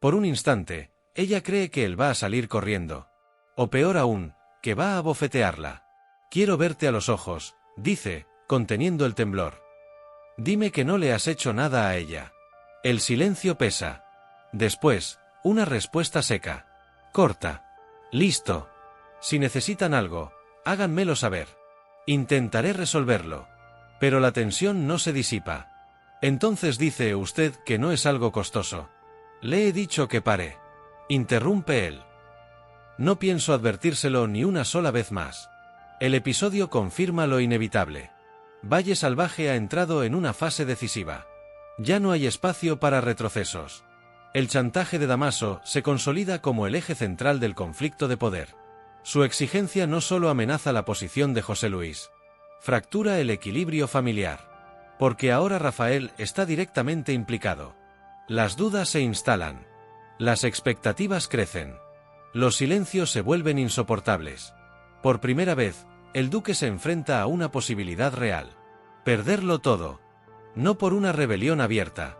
Por un instante, ella cree que él va a salir corriendo. O peor aún, que va a bofetearla. Quiero verte a los ojos, dice, conteniendo el temblor. Dime que no le has hecho nada a ella. El silencio pesa. Después, una respuesta seca. Corta. Listo. Si necesitan algo, háganmelo saber. Intentaré resolverlo. Pero la tensión no se disipa. Entonces dice usted que no es algo costoso. Le he dicho que pare. Interrumpe él. No pienso advertírselo ni una sola vez más. El episodio confirma lo inevitable. Valle Salvaje ha entrado en una fase decisiva. Ya no hay espacio para retrocesos. El chantaje de Dámaso se consolida como el eje central del conflicto de poder. Su exigencia no solo amenaza la posición de José Luis, fractura el equilibrio familiar. Porque ahora Rafael está directamente implicado. Las dudas se instalan. Las expectativas crecen. Los silencios se vuelven insoportables. Por primera vez, el duque se enfrenta a una posibilidad real. Perderlo todo. No por una rebelión abierta,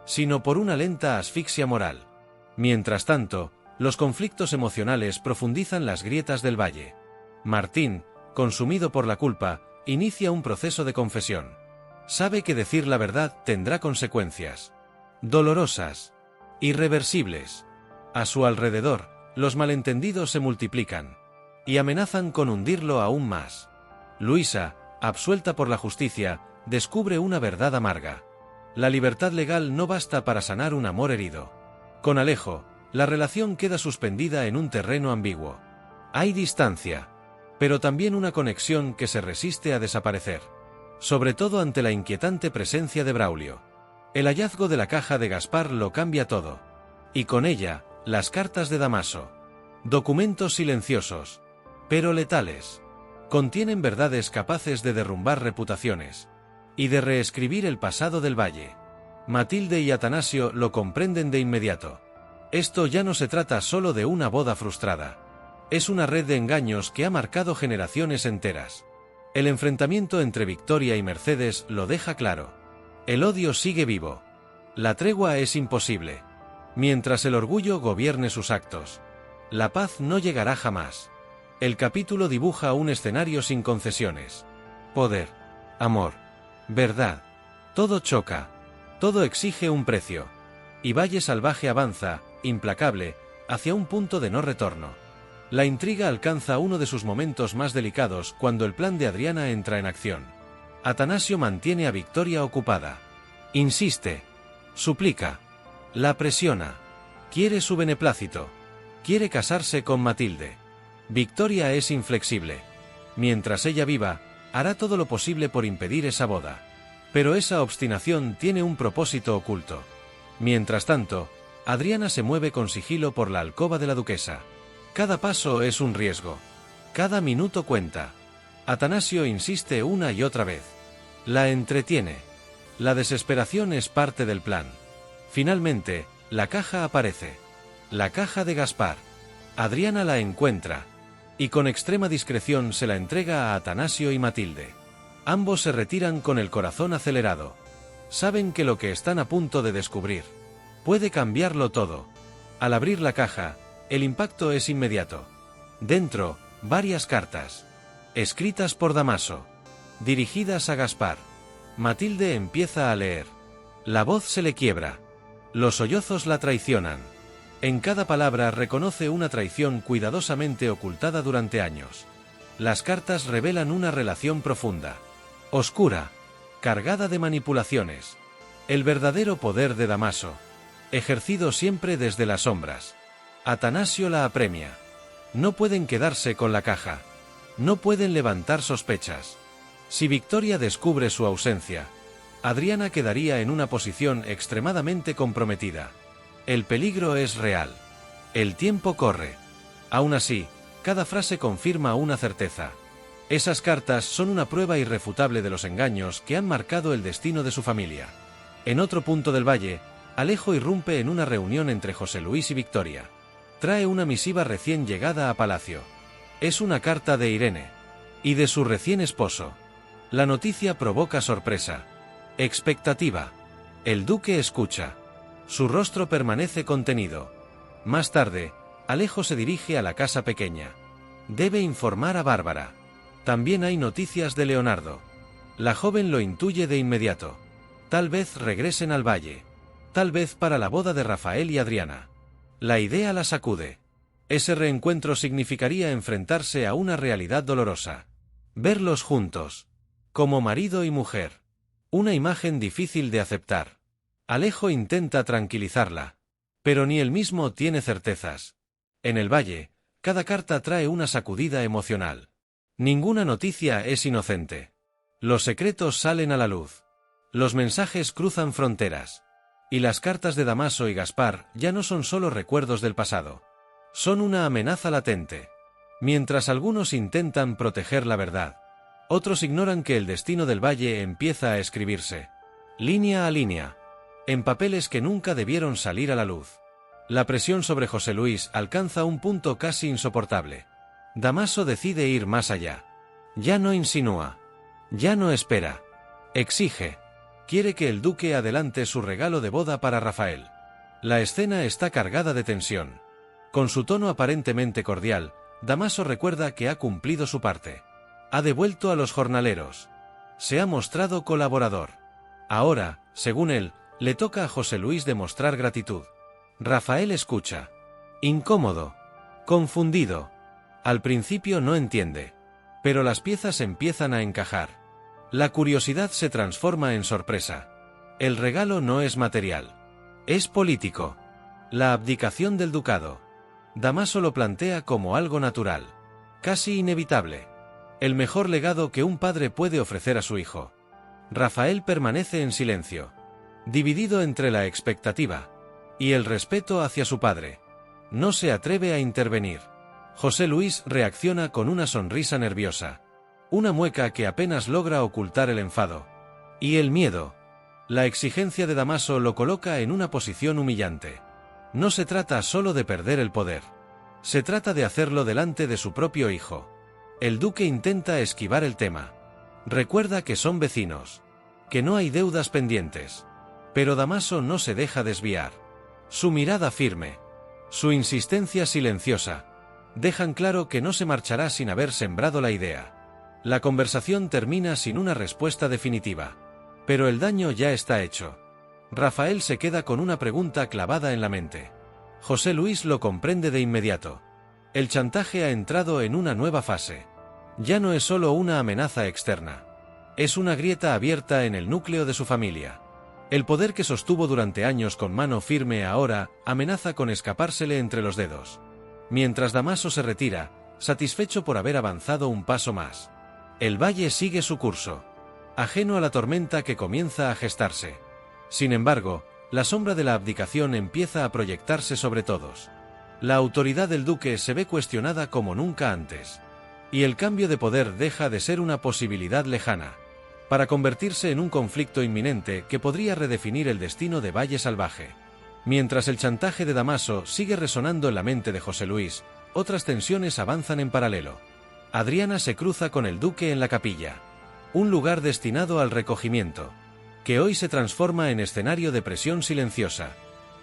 sino por una lenta asfixia moral. Mientras tanto, los conflictos emocionales profundizan las grietas del valle. Martín, consumido por la culpa, inicia un proceso de confesión. Sabe que decir la verdad tendrá consecuencias. Dolorosas. Irreversibles. A su alrededor, los malentendidos se multiplican. Y amenazan con hundirlo aún más. Luisa, absuelta por la justicia, descubre una verdad amarga. La libertad legal no basta para sanar un amor herido. Con Alejo, la relación queda suspendida en un terreno ambiguo. Hay distancia, pero también una conexión que se resiste a desaparecer. Sobre todo ante la inquietante presencia de Braulio. El hallazgo de la caja de Gaspar lo cambia todo. Y con ella, las cartas de Dámaso. Documentos silenciosos, pero letales. Contienen verdades capaces de derrumbar reputaciones. Y de reescribir el pasado del valle. Matilde y Atanasio lo comprenden de inmediato. Esto ya no se trata solo de una boda frustrada. Es una red de engaños que ha marcado generaciones enteras. El enfrentamiento entre Victoria y Mercedes lo deja claro. El odio sigue vivo. La tregua es imposible. Mientras el orgullo gobierne sus actos, la paz no llegará jamás. El capítulo dibuja un escenario sin concesiones. Poder, amor, verdad. Todo choca. Todo exige un precio. Y Valle Salvaje avanza, implacable, hacia un punto de no retorno. La intriga alcanza uno de sus momentos más delicados cuando el plan de Adriana entra en acción. Atanasio mantiene a Victoria ocupada. Insiste. Suplica. La presiona. Quiere su beneplácito. Quiere casarse con Matilde. Victoria es inflexible. Mientras ella viva, hará todo lo posible por impedir esa boda. Pero esa obstinación tiene un propósito oculto. Mientras tanto, Adriana se mueve con sigilo por la alcoba de la duquesa. Cada paso es un riesgo. Cada minuto cuenta. Atanasio insiste una y otra vez. La entretiene. La desesperación es parte del plan. Finalmente, la caja aparece. La caja de Gaspar. Adriana la encuentra. Y con extrema discreción se la entrega a Atanasio y Matilde. Ambos se retiran con el corazón acelerado. Saben que lo que están a punto de descubrir puede cambiarlo todo. Al abrir la caja, el impacto es inmediato. Dentro, varias cartas. Escritas por Dámaso. Dirigidas a Gaspar. Matilde empieza a leer. La voz se le quiebra. Los sollozos la traicionan. En cada palabra reconoce una traición cuidadosamente ocultada durante años. Las cartas revelan una relación profunda. Oscura. Cargada de manipulaciones. El verdadero poder de Dámaso. Ejercido siempre desde las sombras. Atanasio la apremia. No pueden quedarse con la caja. No pueden levantar sospechas. Si Victoria descubre su ausencia, Adriana quedaría en una posición extremadamente comprometida. El peligro es real. El tiempo corre. Aún así, cada frase confirma una certeza. Esas cartas son una prueba irrefutable de los engaños que han marcado el destino de su familia. En otro punto del valle, Alejo irrumpe en una reunión entre José Luis y Victoria. Trae una misiva recién llegada a palacio. Es una carta de Irene. Y de su recién esposo. La noticia provoca sorpresa. Expectativa. El duque escucha. Su rostro permanece contenido. Más tarde, Alejo se dirige a la casa pequeña. Debe informar a Bárbara. También hay noticias de Leonardo. La joven lo intuye de inmediato. Tal vez regresen al valle. Tal vez para la boda de Rafael y Adriana. La idea la sacude. Ese reencuentro significaría enfrentarse a una realidad dolorosa. Verlos juntos. Como marido y mujer. Una imagen difícil de aceptar. Alejo intenta tranquilizarla. Pero ni él mismo tiene certezas. En el valle, cada carta trae una sacudida emocional. Ninguna noticia es inocente. Los secretos salen a la luz. Los mensajes cruzan fronteras. Y las cartas de Damaso y Gaspar ya no son solo recuerdos del pasado. Son una amenaza latente. Mientras algunos intentan proteger la verdad, otros ignoran que el destino del valle empieza a escribirse. Línea a línea. En papeles que nunca debieron salir a la luz. La presión sobre José Luis alcanza un punto casi insoportable. Damaso decide ir más allá. Ya no insinúa. Ya no espera. Exige. Quiere que el duque adelante su regalo de boda para Rafael. La escena está cargada de tensión. Con su tono aparentemente cordial, Damaso recuerda que ha cumplido su parte. Ha devuelto a los jornaleros. Se ha mostrado colaborador. Ahora, según él, le toca a José Luis demostrar gratitud. Rafael escucha. Incómodo. Confundido. Al principio no entiende. Pero las piezas empiezan a encajar. La curiosidad se transforma en sorpresa. El regalo no es material. Es político. La abdicación del ducado. Damaso lo plantea como algo natural. Casi inevitable. El mejor legado que un padre puede ofrecer a su hijo. Rafael permanece en silencio. Dividido entre la expectativa y el respeto hacia su padre. No se atreve a intervenir. José Luis reacciona con una sonrisa nerviosa. Una mueca que apenas logra ocultar el enfado. Y el miedo. La exigencia de Damaso lo coloca en una posición humillante. No se trata solo de perder el poder. Se trata de hacerlo delante de su propio hijo. El duque intenta esquivar el tema. Recuerda que son vecinos. Que no hay deudas pendientes. Pero Damaso no se deja desviar. Su mirada firme. Su insistencia silenciosa. Dejan claro que no se marchará sin haber sembrado la idea. La conversación termina sin una respuesta definitiva. Pero el daño ya está hecho. Rafael se queda con una pregunta clavada en la mente. José Luis lo comprende de inmediato. El chantaje ha entrado en una nueva fase. Ya no es solo una amenaza externa. Es una grieta abierta en el núcleo de su familia. El poder que sostuvo durante años con mano firme ahora amenaza con escapársele entre los dedos. Mientras Damaso se retira, satisfecho por haber avanzado un paso más. El valle sigue su curso, ajeno a la tormenta que comienza a gestarse. Sin embargo, la sombra de la abdicación empieza a proyectarse sobre todos. La autoridad del duque se ve cuestionada como nunca antes. Y el cambio de poder deja de ser una posibilidad lejana, para convertirse en un conflicto inminente que podría redefinir el destino de Valle Salvaje. Mientras el chantaje de Damaso sigue resonando en la mente de José Luis, otras tensiones avanzan en paralelo. Adriana se cruza con el duque en la capilla, un lugar destinado al recogimiento, que hoy se transforma en escenario de presión silenciosa.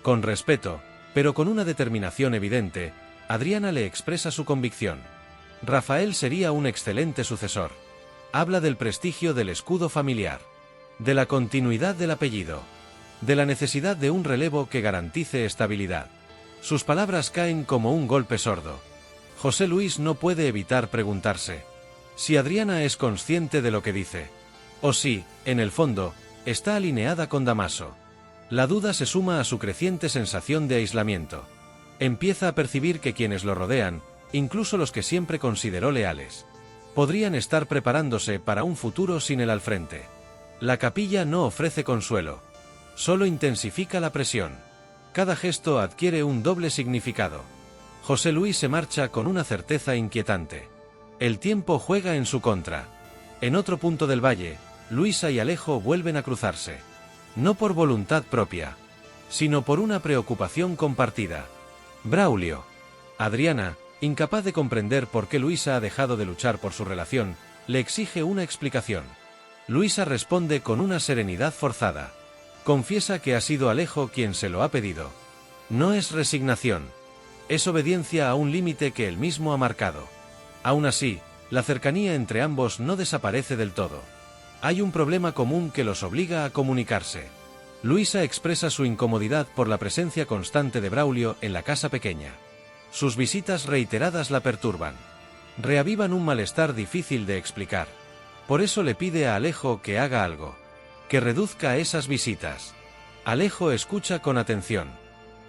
Con respeto, pero con una determinación evidente, Adriana le expresa su convicción. Rafael sería un excelente sucesor. Habla del prestigio del escudo familiar, de la continuidad del apellido, de la necesidad de un relevo que garantice estabilidad. Sus palabras caen como un golpe sordo. José Luis no puede evitar preguntarse si Adriana es consciente de lo que dice, o si, en el fondo, está alineada con Damaso. La duda se suma a su creciente sensación de aislamiento. Empieza a percibir que quienes lo rodean, incluso los que siempre consideró leales, podrían estar preparándose para un futuro sin él al frente. La capilla no ofrece consuelo, solo intensifica la presión. Cada gesto adquiere un doble significado. José Luis se marcha con una certeza inquietante. El tiempo juega en su contra. En otro punto del valle, Luisa y Alejo vuelven a cruzarse. No por voluntad propia, sino por una preocupación compartida. Braulio. Adriana, incapaz de comprender por qué Luisa ha dejado de luchar por su relación, le exige una explicación. Luisa responde con una serenidad forzada. Confiesa que ha sido Alejo quien se lo ha pedido. No es resignación. Es obediencia a un límite que él mismo ha marcado. Aún así, la cercanía entre ambos no desaparece del todo. Hay un problema común que los obliga a comunicarse. Luisa expresa su incomodidad por la presencia constante de Braulio en la casa pequeña. Sus visitas reiteradas la perturban. Reavivan un malestar difícil de explicar. Por eso le pide a Alejo que haga algo. Que reduzca esas visitas. Alejo escucha con atención.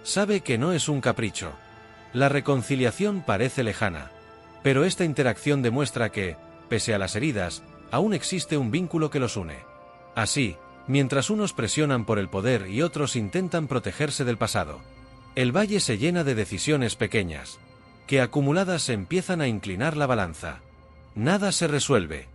Sabe que no es un capricho. La reconciliación parece lejana. Pero esta interacción demuestra que, pese a las heridas, aún existe un vínculo que los une. Así, mientras unos presionan por el poder y otros intentan protegerse del pasado, el valle se llena de decisiones pequeñas, que acumuladas empiezan a inclinar la balanza. Nada se resuelve,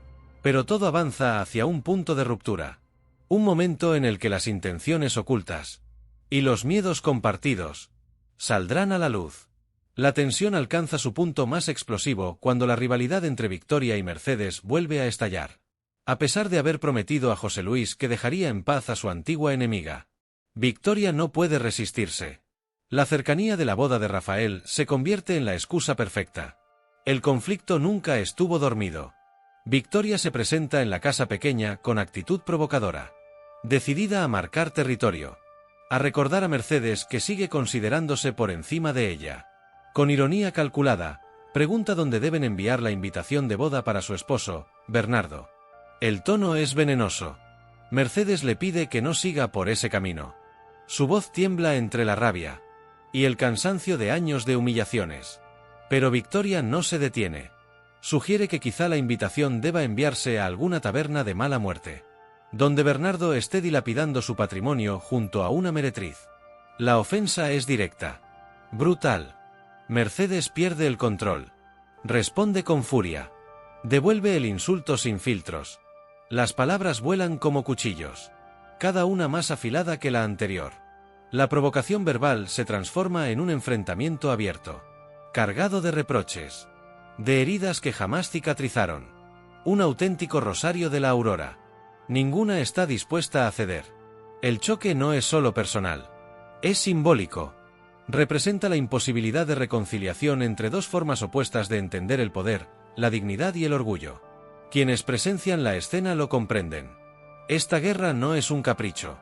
pero todo avanza hacia un punto de ruptura. Un momento en el que las intenciones ocultas y los miedos compartidos saldrán a la luz. La tensión alcanza su punto más explosivo cuando la rivalidad entre Victoria y Mercedes vuelve a estallar. A pesar de haber prometido a José Luis que dejaría en paz a su antigua enemiga, Victoria no puede resistirse. La cercanía de la boda de Rafael se convierte en la excusa perfecta. El conflicto nunca estuvo dormido. Victoria se presenta en la casa pequeña con actitud provocadora, decidida a marcar territorio, a recordar a Mercedes que sigue considerándose por encima de ella. Con ironía calculada, pregunta dónde deben enviar la invitación de boda para su esposo, Bernardo. El tono es venenoso. Mercedes le pide que no siga por ese camino. Su voz tiembla entre la rabia y el cansancio de años de humillaciones. Pero Victoria no se detiene. Sugiere que quizá la invitación deba enviarse a alguna taberna de mala muerte, donde Bernardo esté dilapidando su patrimonio junto a una meretriz. La ofensa es directa, brutal. Mercedes pierde el control. Responde con furia. Devuelve el insulto sin filtros. Las palabras vuelan como cuchillos, cada una más afilada que la anterior. La provocación verbal se transforma en un enfrentamiento abierto, cargado de reproches, de heridas que jamás cicatrizaron. Un auténtico rosario de la aurora. Ninguna está dispuesta a ceder. El choque no es solo personal. Es simbólico. Representa la imposibilidad de reconciliación entre dos formas opuestas de entender el poder, la dignidad y el orgullo. Quienes presencian la escena lo comprenden. Esta guerra no es un capricho.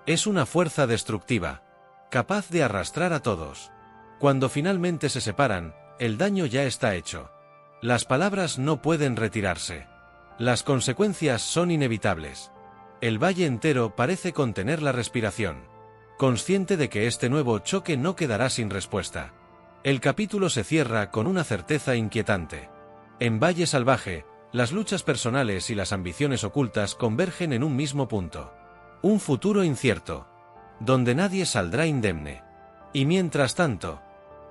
Es una fuerza destructiva, capaz de arrastrar a todos. Cuando finalmente se separan, el daño ya está hecho. Las palabras no pueden retirarse. Las consecuencias son inevitables. El valle entero parece contener la respiración, consciente de que este nuevo choque no quedará sin respuesta. El capítulo se cierra con una certeza inquietante. En Valle Salvaje, las luchas personales y las ambiciones ocultas convergen en un mismo punto. Un futuro incierto, donde nadie saldrá indemne. Y mientras tanto,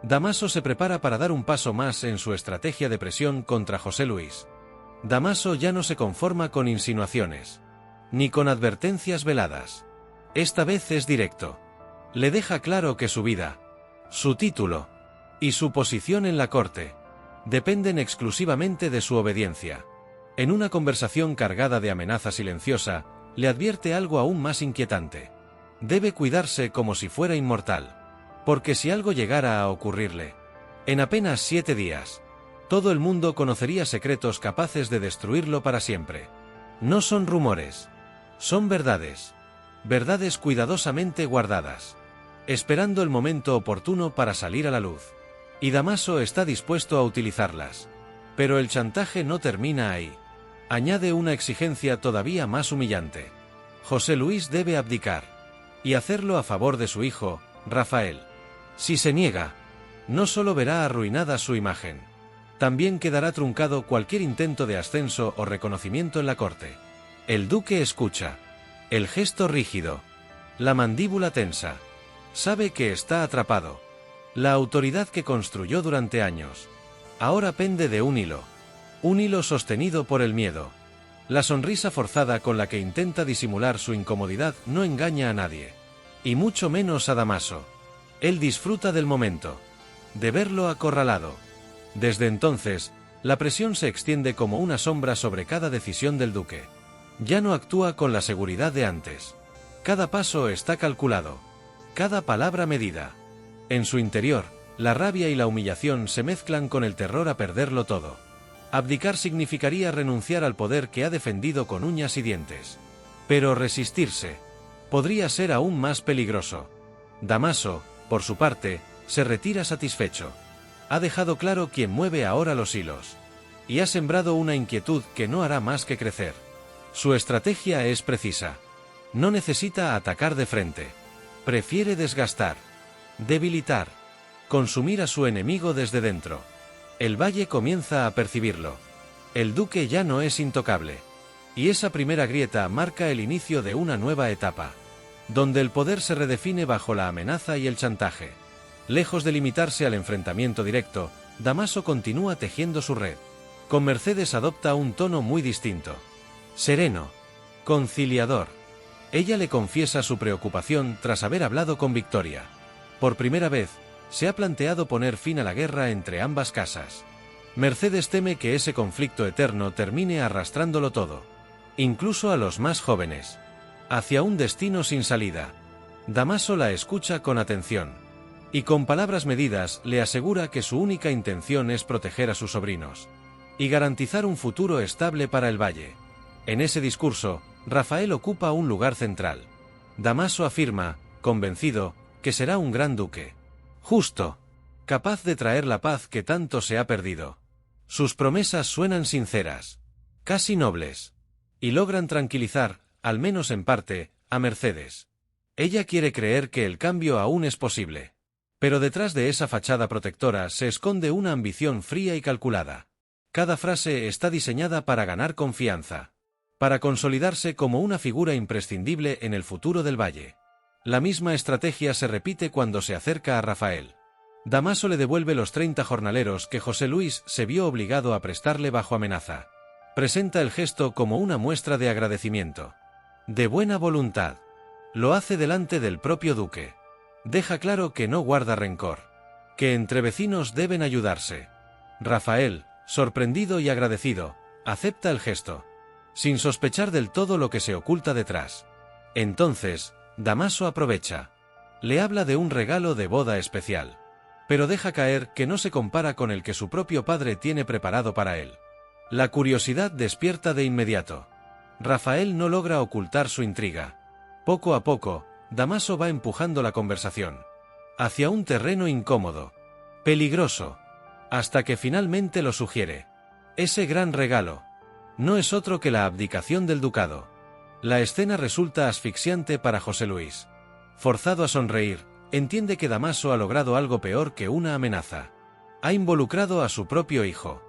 Damaso se prepara para dar un paso más en su estrategia de presión contra José Luis. Damaso ya no se conforma con insinuaciones, ni con advertencias veladas. Esta vez es directo. Le deja claro que su vida, su título y su posición en la corte dependen exclusivamente de su obediencia. En una conversación cargada de amenaza silenciosa, le advierte algo aún más inquietante. Debe cuidarse como si fuera inmortal, porque si algo llegara a ocurrirle, en apenas 7 días, todo el mundo conocería secretos capaces de destruirlo para siempre. No son rumores, son verdades. Verdades cuidadosamente guardadas, esperando el momento oportuno para salir a la luz. Y Damaso está dispuesto a utilizarlas. Pero el chantaje no termina ahí. Añade una exigencia todavía más humillante. José Luis debe abdicar, y hacerlo a favor de su hijo, Rafael. Si se niega, no solo verá arruinada su imagen, también quedará truncado cualquier intento de ascenso o reconocimiento en la corte. El duque escucha. El gesto rígido, la mandíbula tensa. Sabe que está atrapado. La autoridad que construyó durante años ahora pende de un hilo sostenido por el miedo. La sonrisa forzada con la que intenta disimular su incomodidad no engaña a nadie, y mucho menos a Damaso. Él disfruta del momento, de verlo acorralado. Desde entonces, la presión se extiende como una sombra sobre cada decisión del duque. Ya no actúa con la seguridad de antes. Cada paso está calculado, cada palabra medida. En su interior, la rabia y la humillación se mezclan con el terror a perderlo todo. Abdicar significaría renunciar al poder que ha defendido con uñas y dientes. Pero resistirse podría ser aún más peligroso. Damaso, por su parte, se retira satisfecho. Ha dejado claro quién mueve ahora los hilos. Y ha sembrado una inquietud que no hará más que crecer. Su estrategia es precisa. No necesita atacar de frente. Prefiere desgastar, debilitar, consumir a su enemigo desde dentro. El valle comienza a percibirlo. El duque ya no es intocable. Y esa primera grieta marca el inicio de una nueva etapa, donde el poder se redefine bajo la amenaza y el chantaje. Lejos de limitarse al enfrentamiento directo, Damaso continúa tejiendo su red. Con Mercedes adopta un tono muy distinto. Sereno. Conciliador. Ella le confiesa su preocupación tras haber hablado con Victoria. Por primera vez, se ha planteado poner fin a la guerra entre ambas casas. Mercedes teme que ese conflicto eterno termine arrastrándolo todo, incluso a los más jóvenes, hacia un destino sin salida. Damaso la escucha con atención, y con palabras medidas le asegura que su única intención es proteger a sus sobrinos, y garantizar un futuro estable para el valle. En ese discurso, Rafael ocupa un lugar central. Damaso afirma, convencido, que será un gran duque. Justo. Capaz de traer la paz que tanto se ha perdido. Sus promesas suenan sinceras, casi nobles, y logran tranquilizar, al menos en parte, a Mercedes. Ella quiere creer que el cambio aún es posible. Pero detrás de esa fachada protectora se esconde una ambición fría y calculada. Cada frase está diseñada para ganar confianza, para consolidarse como una figura imprescindible en el futuro del valle. La misma estrategia se repite cuando se acerca a Rafael. Damaso le devuelve los 30 jornaleros que José Luis se vio obligado a prestarle bajo amenaza. Presenta el gesto como una muestra de agradecimiento, de buena voluntad. Lo hace delante del propio duque. Deja claro que no guarda rencor, que entre vecinos deben ayudarse. Rafael, sorprendido y agradecido, acepta el gesto, sin sospechar del todo lo que se oculta detrás. Entonces, Damaso aprovecha. Le habla de un regalo de boda especial, pero deja caer que no se compara con el que su propio padre tiene preparado para él. La curiosidad despierta de inmediato. Rafael no logra ocultar su intriga. Poco a poco, Damaso va empujando la conversación hacia un terreno incómodo, peligroso, hasta que finalmente lo sugiere. Ese gran regalo no es otro que la abdicación del ducado. La escena resulta asfixiante para José Luis. Forzado a sonreír, entiende que Damaso ha logrado algo peor que una amenaza. Ha involucrado a su propio hijo.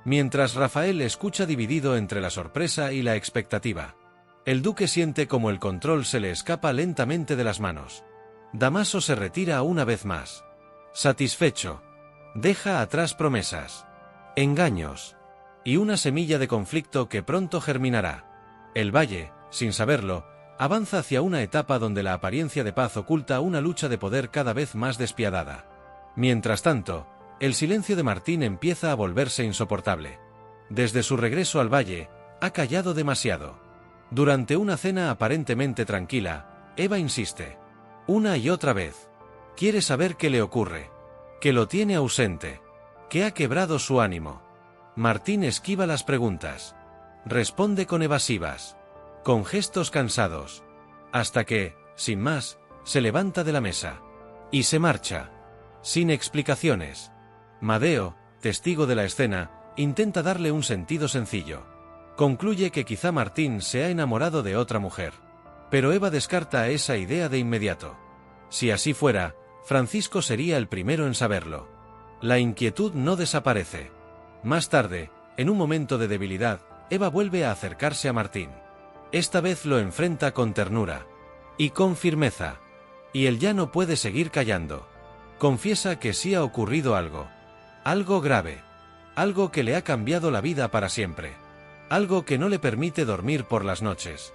Mientras Rafael escucha dividido entre la sorpresa y la expectativa. El duque siente como el control se le escapa lentamente de las manos. Damaso se retira una vez más. Satisfecho. Deja atrás promesas, engaños, y una semilla de conflicto que pronto germinará. El valle, sin saberlo, avanza hacia una etapa donde la apariencia de paz oculta una lucha de poder cada vez más despiadada. Mientras tanto, el silencio de Martín empieza a volverse insoportable. Desde su regreso al valle, ha callado demasiado. Durante una cena aparentemente tranquila, Eva insiste, una y otra vez. Quiere saber qué le ocurre, que lo tiene ausente, que ha quebrado su ánimo. Martín esquiva las preguntas. Responde con evasivas, con gestos cansados, hasta que, sin más, se levanta de la mesa y se marcha, sin explicaciones. Madeo, testigo de la escena, intenta darle un sentido sencillo. Concluye que quizá Martín se ha enamorado de otra mujer. Pero Eva descarta esa idea de inmediato. Si así fuera, Francisco sería el primero en saberlo. La inquietud no desaparece. Más tarde, en un momento de debilidad, Eva vuelve a acercarse a Martín. Esta vez lo enfrenta con ternura y con firmeza. Y él ya no puede seguir callando. Confiesa que sí ha ocurrido algo. Algo grave. Algo que le ha cambiado la vida para siempre. Algo que no le permite dormir por las noches.